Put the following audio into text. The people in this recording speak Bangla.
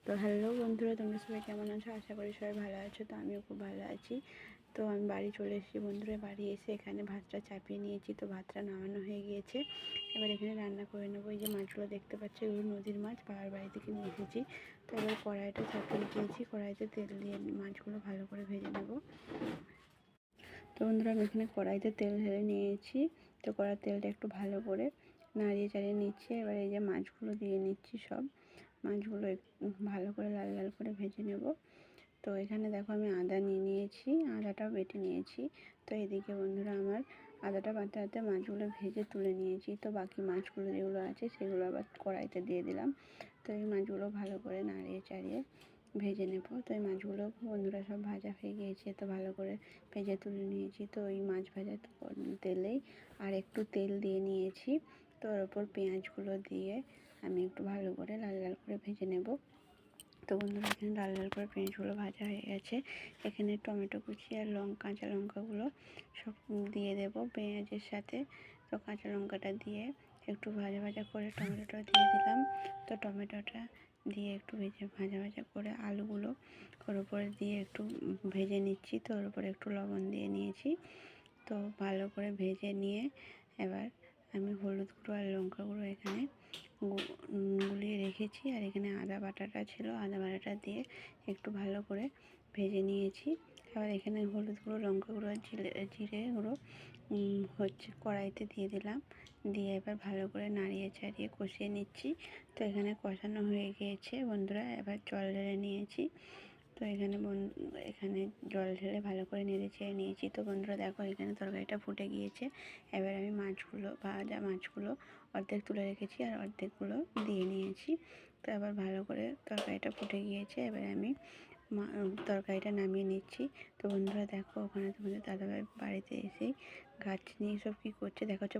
তো হ্যালো বন্ধুরা, তোমরা সবাই কেমন আছো? আশা করি সবাই ভালো আছো। তো আমিও খুব ভালো আছি। তো আমি বাড়ি চলে এসেছি বন্ধুরা। বাড়ি এসে এখানে ভাতটা চাপিয়ে নিয়েছি। তো ভাতটা নামানো হয়ে গিয়েছে। এবার এখানে রান্না করে নেবো। এই যে মাছগুলো দেখতে পাচ্ছি, এগুলো নদীর মাছ, বাবার বাড়ি থেকে নিয়ে এসেছি। তো এবার কড়াইটা চাপিয়ে দিয়েছি। কড়াইতে তেল দিয়ে মাছগুলো ভালো করে ভেজে নেবো। তো বন্ধুরা, আমি এখানে কড়াইতে তেল ঢেলে নিয়েছি। তো কড়াইয়ের তেলটা একটু ভালো করে নাড়িয়ে চাড়িয়ে নিচ্ছি। এবার এই যে মাছগুলো দিয়ে নিচ্ছি। সব মাছগুলো ভালো করে লাল লাল করে ভেজে নেব। তো এখানে দেখো আমি আদা নিয়ে নিয়েছি, আদাটাও বেটে নিয়েছি। তো এদিকে বন্ধুরা আমার আদাটা বাটতে বাটতে মাছগুলো ভেজে তুলে নিয়েছি। তো বাকি মাছগুলো যেগুলো আছে সেগুলো আবার কড়াইতে দিয়ে দিলাম। তো এই মাছগুলো ভালো করে নাড়িয়ে চাড়িয়ে ভেজে নেব। তো এই মাছগুলো বন্ধুরা সব ভাজা হয়ে গিয়েছে। তো ভালো করে ভেজে তুলে নিয়েছি। তো এই মাছ ভাজা তেলেই আর একটু তেল দিয়ে নিয়েছি। তো ওর ওপর পেঁয়াজগুলো দিয়ে আমি একটু ভালো করে লাল লাল করে ভেজে নেব। তো বন্ধুরা, এখানে লাল লাল করে পেঁয়াজগুলো ভাজা হয়ে গেছে। এখানে টমেটো কুচি আর কাঁচা লঙ্কাগুলো সব দিয়ে দেব পেঁয়াজের সাথে। তো কাঁচা লঙ্কাটা দিয়ে একটু ভাজা ভাজা করে টমেটোটা দিয়ে দিলাম। তো টমেটোটা দিয়ে একটু ভাজা ভাজা করে আলুগুলো ওর উপরে দিয়ে একটু ভেজে নিচ্ছি। তো ওর উপরে একটু লবণ দিয়ে নিয়েছি। তো ভালো করে ভেজে নিয়ে এবার আমি হলুদ গুঁড়ো আর লঙ্কা গুঁড়ো এখানে গুলিয়ে রেখেছি। আর এখানে আদা বাটাটা ছিল, আদা বাটাটা দিয়ে একটু ভালো করে ভেজে নিয়েছি। এবার এখানে হলুদ গুঁড়ো, লঙ্কা গুঁড়ো আর জিরে গুঁড়ো হচ্ছে কড়াইতে দিয়ে দিলাম। দিয়ে এবার ভালো করে নাড়িয়ে চাড়িয়ে কষিয়ে নিচ্ছি। তো এখানে কষানো হয়ে গিয়েছে বন্ধুরা। এবার জল ঢেলে নিয়েছি। তো এখানে জল ঢেলে ভালো করে নেড়ে চেড়ে নিয়েছি। তো বন্ধুরা দেখো, এখানে তরকারিটা ফুটে গিয়েছে। এবার আমি ভাজা মাছগুলো অর্ধেক তুলে রেখেছি আর অর্ধেকগুলো দিয়ে নিয়েছি। তো এবার ভালো করে তরকারিটা ফুটে গিয়েছে। এবার আমি তরকারিটা নামিয়ে নিচ্ছি। তো বন্ধুরা দেখো, ওখানে তোমাদের দাদাভাই বাড়িতে এসেই গাছ নিয়ে সব কী করছে দেখা হচ্ছে।